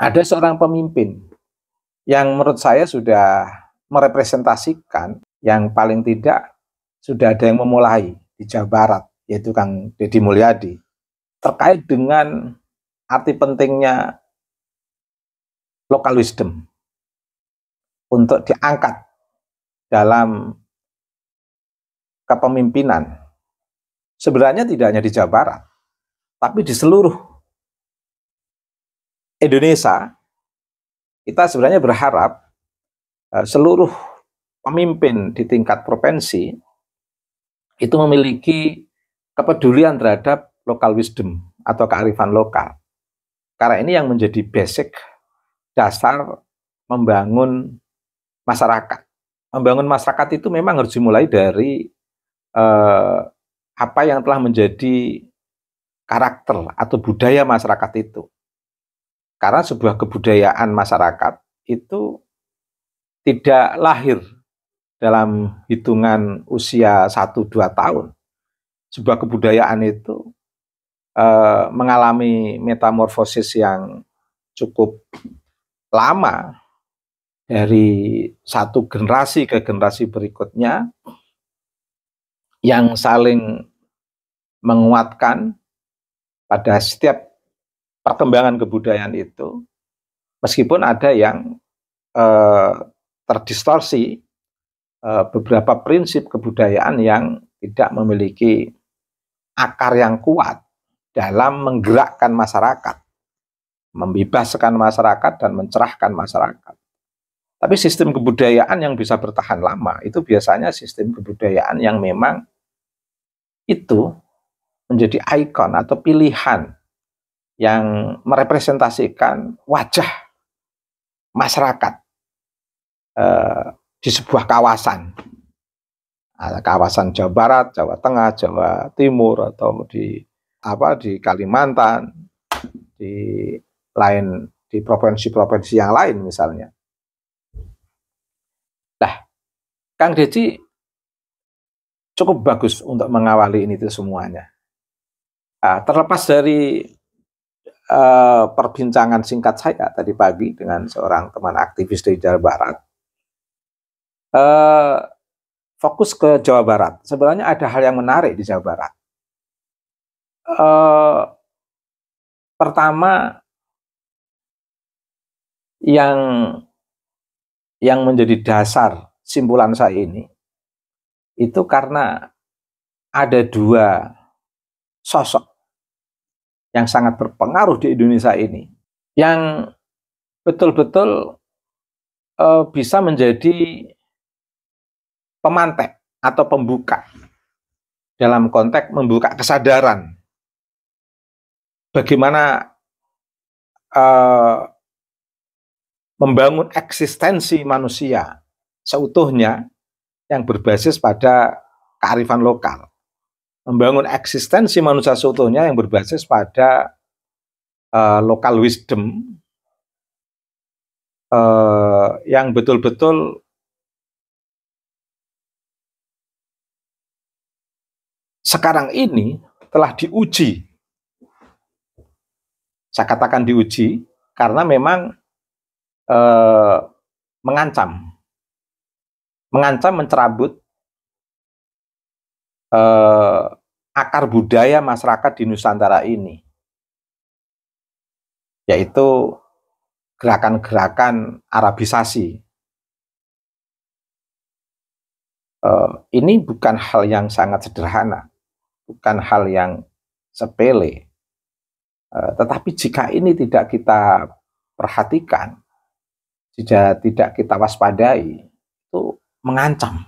ada seorang pemimpin yang menurut saya sudah merepresentasikan, yang paling tidak sudah ada yang memulai di Jawa Barat, yaitu Kang Deddy Mulyadi, terkait dengan arti pentingnya local wisdom untuk diangkat dalam kepemimpinan. Sebenarnya tidak hanya di Jawa Barat, tapi di seluruh Indonesia. Kita sebenarnya berharap seluruh pemimpin di tingkat provinsi itu memiliki kepedulian terhadap local wisdom atau kearifan lokal. Karena ini yang menjadi basic dasar membangun masyarakat. Membangun masyarakat itu memang harus dimulai dari apa yang telah menjadi karakter atau budaya masyarakat itu. Karena sebuah kebudayaan masyarakat itu tidak lahir dalam hitungan usia 1-2 tahun. Sebuah kebudayaan itu mengalami metamorfosis yang cukup lama, dari satu generasi ke generasi berikutnya, yang saling menguatkan pada setiap perkembangan kebudayaan itu, meskipun ada yang terdistorsi, beberapa prinsip kebudayaan yang tidak memiliki akar yang kuat dalam menggerakkan masyarakat, membebaskan masyarakat dan mencerahkan masyarakat. Tapi sistem kebudayaan yang bisa bertahan lama itu biasanya sistem kebudayaan yang memang itu menjadi ikon atau pilihan yang merepresentasikan wajah masyarakat di sebuah kawasan. Kawasan Jawa Barat, Jawa Tengah, Jawa Timur, atau di Kalimantan, di provinsi-provinsi yang lain misalnya. Nah, Kang Deddy cukup bagus untuk mengawali ini itu semuanya. Terlepas dari perbincangan singkat saya tadi pagi dengan seorang teman aktivis dari Jawa Barat, fokus ke Jawa Barat. Sebenarnya ada hal yang menarik di Jawa Barat. Pertama, yang menjadi dasar simpulan saya ini, itu karena ada dua sosok yang sangat berpengaruh di Indonesia ini, yang betul-betul bisa menjadi pemantik atau pembuka dalam konteks membuka kesadaran bagaimana membangun eksistensi manusia seutuhnya yang berbasis pada kearifan lokal. Membangun eksistensi manusia seutuhnya yang berbasis pada local wisdom, yang betul-betul sekarang ini telah diuji. Saya katakan diuji karena memang mengancam mencerabut akar budaya masyarakat di Nusantara ini, yaitu gerakan-gerakan Arabisasi. Ini bukan hal yang sangat sederhana, bukan hal yang sepele, tetapi jika ini tidak kita perhatikan, tidak kita waspadai, itu mengancam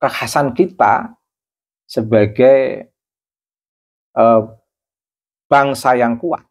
kekhasan kita sebagai bangsa yang kuat,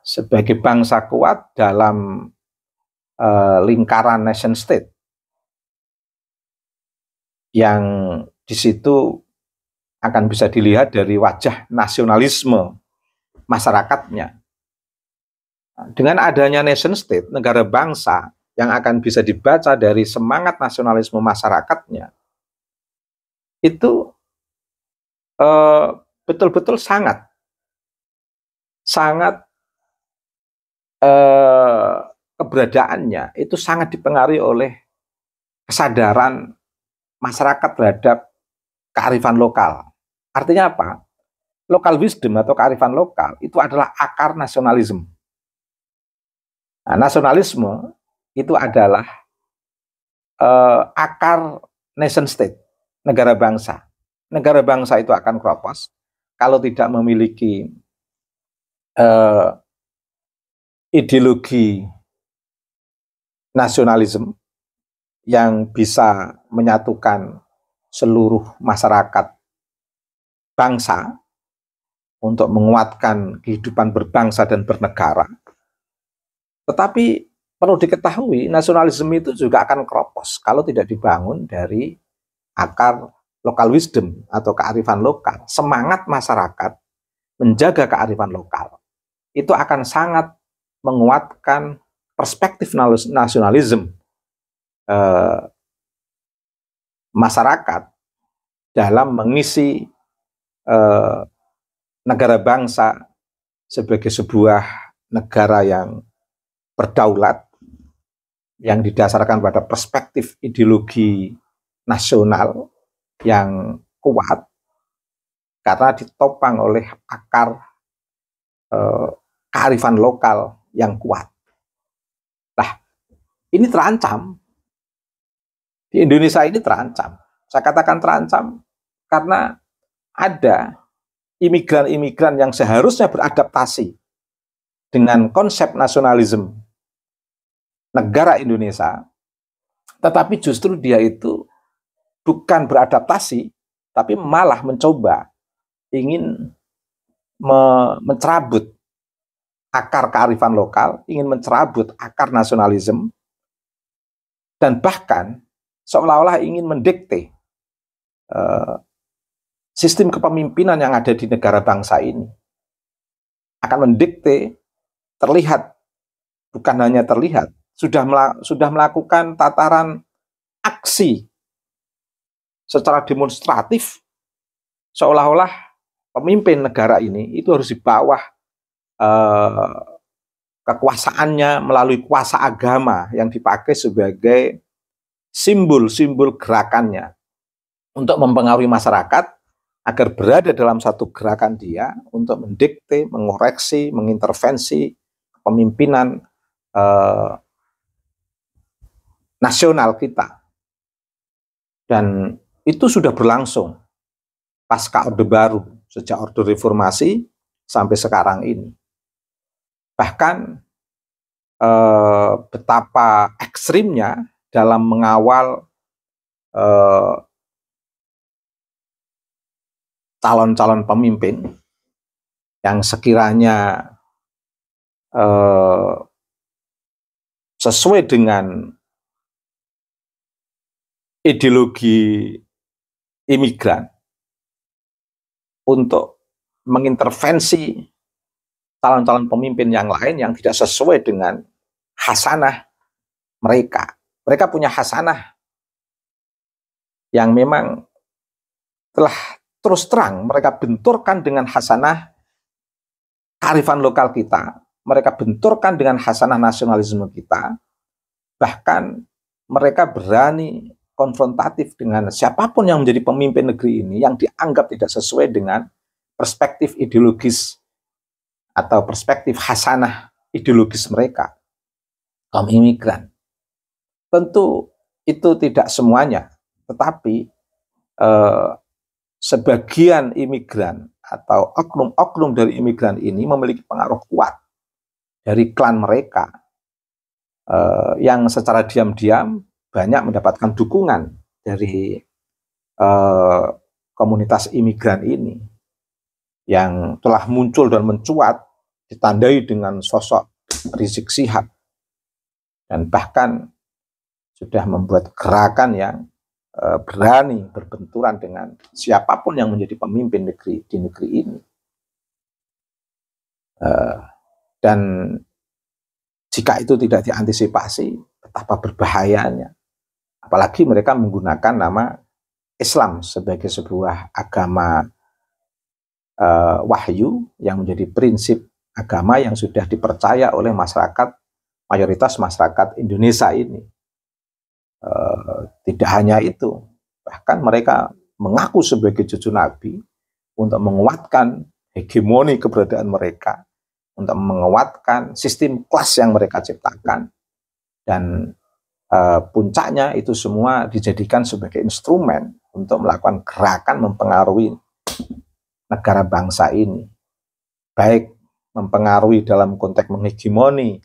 sebagai bangsa kuat dalam lingkaran nation state, yang di situ akan bisa dilihat dari wajah nasionalisme masyarakatnya. Dengan adanya nation state, negara bangsa, yang akan bisa dibaca dari semangat nasionalisme masyarakatnya, itu betul-betul sangat keberadaannya itu sangat dipengaruhi oleh kesadaran masyarakat terhadap kearifan lokal. Artinya apa? Local wisdom atau kearifan lokal itu adalah akar nasionalisme. Nah, nasionalisme itu adalah akar nation state, negara bangsa. Negara bangsa itu akan keropos kalau tidak memiliki ideologi nasionalisme yang bisa menyatukan seluruh masyarakat bangsa untuk menguatkan kehidupan berbangsa dan bernegara. Tetapi perlu diketahui, nasionalisme itu juga akan keropos kalau tidak dibangun dari akar local wisdom atau kearifan lokal. Semangat masyarakat menjaga kearifan lokal itu akan sangat menguatkan perspektif nasionalisme masyarakat dalam mengisi negara bangsa sebagai sebuah negara yang berdaulat, yang didasarkan pada perspektif ideologi nasional yang kuat karena ditopang oleh akar kearifan lokal yang kuat. Nah, ini terancam. Di Indonesia ini terancam. Saya katakan terancam karena ada imigran-imigran yang seharusnya beradaptasi dengan konsep nasionalisme negara Indonesia, tetapi justru dia itu bukan beradaptasi, tapi malah mencoba ingin mencerabut akar kearifan lokal, ingin mencerabut akar nasionalisme, dan bahkan seolah-olah ingin mendikte sistem kepemimpinan yang ada di negara bangsa ini. Akan mendikte, terlihat, bukan hanya terlihat, sudah melakukan tataran aksi secara demonstratif, seolah-olah pemimpin negara ini itu harus di bawah kekuasaannya melalui kuasa agama yang dipakai sebagai simbol-simbol gerakannya untuk mempengaruhi masyarakat agar berada dalam satu gerakan dia untuk mendikte, mengoreksi, mengintervensi kepemimpinan nasional kita. Dan itu sudah berlangsung pasca Orde Baru, sejak Orde Reformasi sampai sekarang ini. Bahkan betapa ekstrimnya dalam mengawal calon-calon pemimpin yang sekiranya sesuai dengan ideologi imigran untuk mengintervensi calon-calon pemimpin yang lain yang tidak sesuai dengan hasanah mereka. Mereka punya hasanah yang memang telah terus terang mereka benturkan dengan hasanah kearifan lokal kita, mereka benturkan dengan hasanah nasionalisme kita, bahkan mereka berani konfrontatif dengan siapapun yang menjadi pemimpin negeri ini yang dianggap tidak sesuai dengan perspektif ideologis atau perspektif hasanah ideologis mereka, kaum imigran. Tentu itu tidak semuanya, tetapi sebagian imigran atau oknum-oknum dari imigran ini memiliki pengaruh kuat dari klan mereka yang secara diam-diam banyak mendapatkan dukungan dari komunitas imigran ini yang telah muncul dan mencuat ditandai dengan sosok Rizik Syihab dan bahkan sudah membuat gerakan yang berani berbenturan dengan siapapun yang menjadi pemimpin di negeri ini. Dan jika itu tidak diantisipasi, betapa berbahayanya. Apalagi mereka menggunakan nama Islam sebagai sebuah agama wahyu yang menjadi prinsip agama yang sudah dipercaya oleh masyarakat, mayoritas masyarakat Indonesia ini. Tidak hanya itu, bahkan mereka mengaku sebagai cucu Nabi untuk menguatkan hegemoni keberadaan mereka, untuk menguatkan sistem kelas yang mereka ciptakan, dan puncaknya itu semua dijadikan sebagai instrumen untuk melakukan gerakan mempengaruhi negara bangsa ini, baik mempengaruhi dalam konteks menghegemoni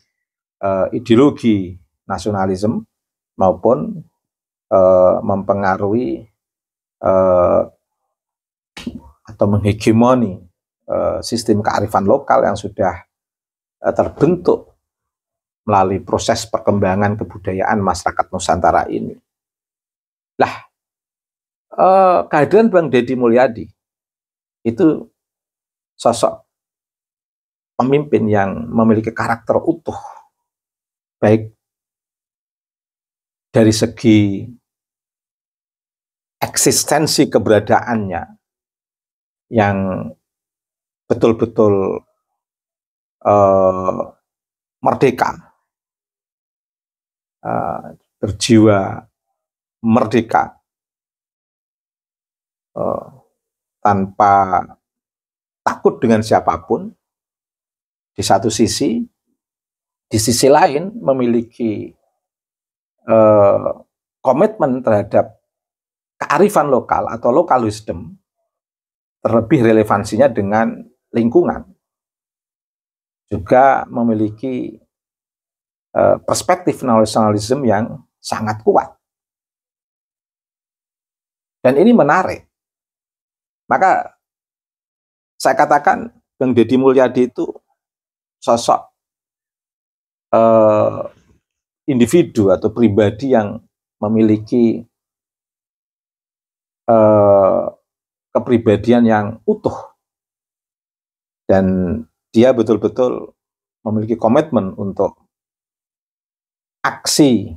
ideologi nasionalisme maupun mempengaruhi atau menghegemoni sistem kearifan lokal yang sudah terbentuk melalui proses perkembangan kebudayaan masyarakat Nusantara ini. Lah, kehadiran Bang Deddy Mulyadi itu sosok pemimpin yang memiliki karakter utuh, baik dari segi eksistensi keberadaannya yang betul-betul merdeka, berjiwa merdeka, tanpa takut dengan siapapun di satu sisi, di sisi lain memiliki komitmen terhadap kearifan lokal atau local wisdom, terlebih relevansinya dengan lingkungan. Juga memiliki perspektif nasionalisme yang sangat kuat. Dan ini menarik. Maka saya katakan Bang Deddy Mulyadi itu sosok individu atau pribadi yang memiliki kepribadian yang utuh, dan dia betul-betul memiliki komitmen untuk aksi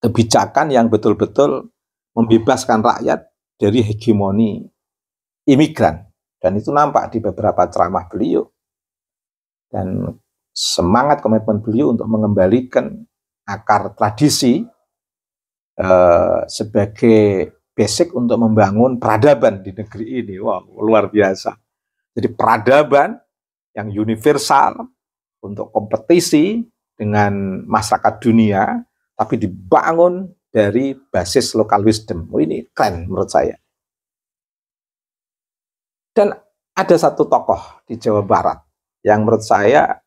kebijakan yang betul-betul membebaskan rakyat dari hegemoni imigran, dan itu nampak di beberapa ceramah beliau, dan semangat komitmen beliau untuk mengembalikan akar tradisi sebagai basic untuk membangun peradaban di negeri ini. Wow, luar biasa. Jadi peradaban yang universal untuk kompetisi dengan masyarakat dunia, tapi dibangun dari basis local wisdom. Oh, ini keren menurut saya. Dan ada satu tokoh di Jawa Barat yang menurut saya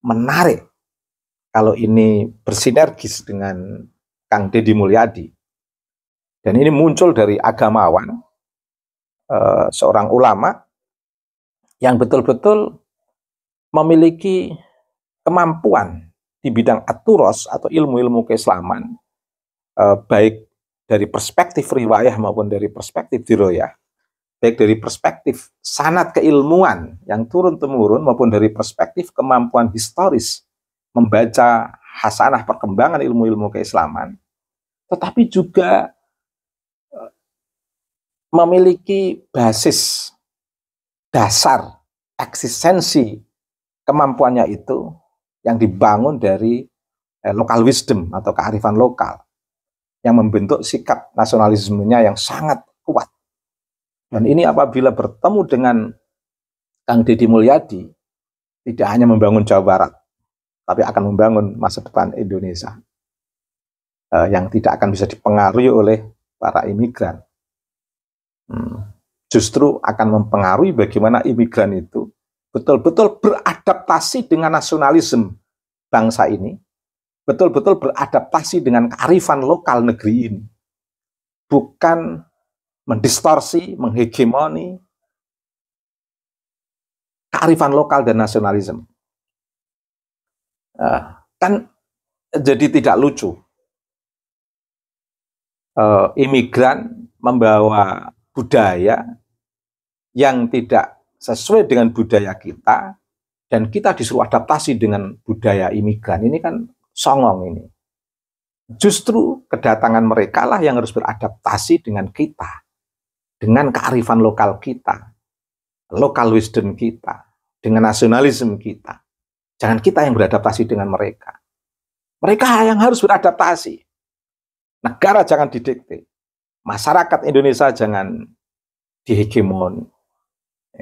menarik kalau ini bersinergis dengan Kang Deddy Mulyadi. Dan ini muncul dari agamawan, seorang ulama yang betul-betul memiliki kemampuan di bidang aturos atau ilmu-ilmu keislaman, baik dari perspektif riwayah maupun dari perspektif diroyah, baik dari perspektif sanad keilmuan yang turun-temurun maupun dari perspektif kemampuan historis membaca hasanah perkembangan ilmu-ilmu keislaman, tetapi juga memiliki basis dasar eksistensi kemampuannya itu yang dibangun dari local wisdom atau kearifan lokal yang membentuk sikap nasionalismenya yang sangat kuat. Dan ini apabila bertemu dengan Kang Deddy Mulyadi, tidak hanya membangun Jawa Barat, tapi akan membangun masa depan Indonesia yang tidak akan bisa dipengaruhi oleh para imigran. Justru akan mempengaruhi bagaimana imigran itu betul-betul beradaptasi dengan nasionalisme bangsa ini, betul-betul beradaptasi dengan kearifan lokal negeri ini, bukan mendistorsi, menghegemoni kearifan lokal dan nasionalisme. Kan jadi tidak lucu, imigran membawa budaya yang tidak sesuai dengan budaya kita, dan kita disuruh adaptasi dengan budaya imigran. Ini kan songong ini. Justru kedatangan mereka lah yang harus beradaptasi dengan kita, dengan kearifan lokal kita. local wisdom kita, dengan nasionalisme kita. Jangan kita yang beradaptasi dengan mereka. Mereka yang harus beradaptasi. Negara jangan didikte. Masyarakat Indonesia jangan dihegemoni.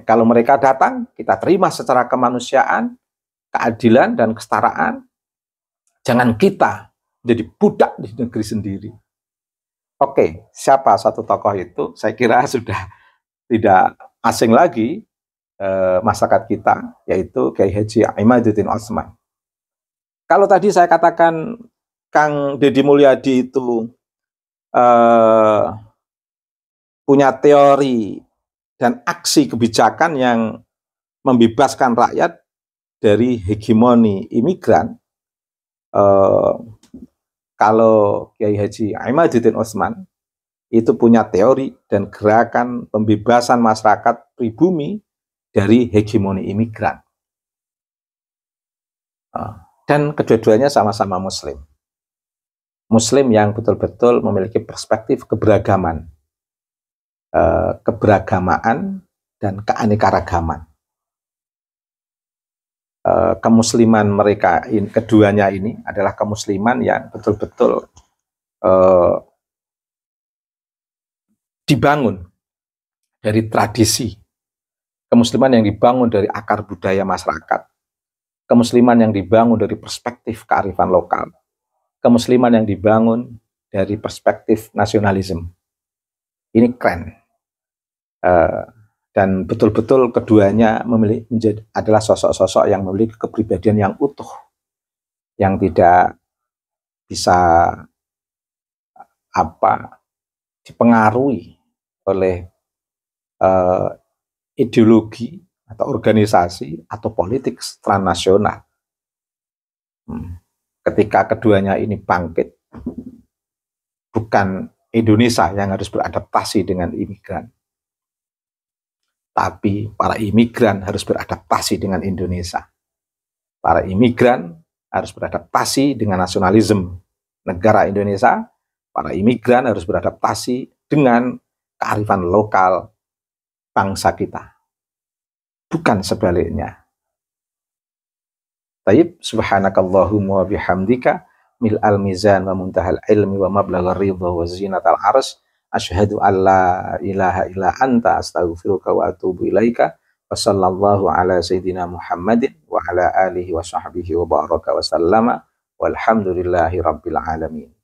Kalau mereka datang, kita terima secara kemanusiaan, keadilan, dan kesetaraan. Jangan kita jadi budak di negeri sendiri. Oke, siapa satu tokoh itu? Saya kira sudah tidak asing lagi masyarakat kita, yaitu Kiai Haji Imaduddin Otsman. Kalau tadi saya katakan Kang Deddy Mulyadi itu punya teori dan aksi kebijakan yang membebaskan rakyat dari hegemoni imigran, kalau Kiai Haji Imaduddin Otsman itu punya teori dan gerakan pembebasan masyarakat pribumi dari hegemoni imigran. Dan kedua-duanya sama-sama Muslim. Muslim yang betul-betul memiliki perspektif keberagaman, keberagamaan, dan keanekaragaman. Kemusliman mereka, keduanya ini adalah kemusliman yang betul-betul dibangun dari tradisi, kemusliman yang dibangun dari akar budaya masyarakat, kemusliman yang dibangun dari perspektif kearifan lokal, kemusliman yang dibangun dari perspektif nasionalisme. Ini keren. Dan betul-betul keduanya adalah sosok-sosok yang memiliki kepribadian yang utuh, yang tidak bisa dipengaruhi oleh ideologi atau organisasi atau politik transnasional. Ketika keduanya ini bangkit, bukan Indonesia yang harus beradaptasi dengan imigran, tapi para imigran harus beradaptasi dengan Indonesia. Para imigran harus beradaptasi dengan nasionalisme negara Indonesia. Para imigran harus beradaptasi dengan kearifan lokal bangsa kita. Bukan sebaliknya. Taib, subhanakallahumma wa bihamdika mil'al mizan wa muntahal ilmi wa mablaghar ridha wa zinatal arsy. Asyhadu an la ilaha illa anta astaghfiruka wa atubu ilaika. Wa sallallahu ala sayyidina Muhammadin wa ala alihi wa sahbihi wa baraka wa sallama. Walhamdulillahi rabbil alamin.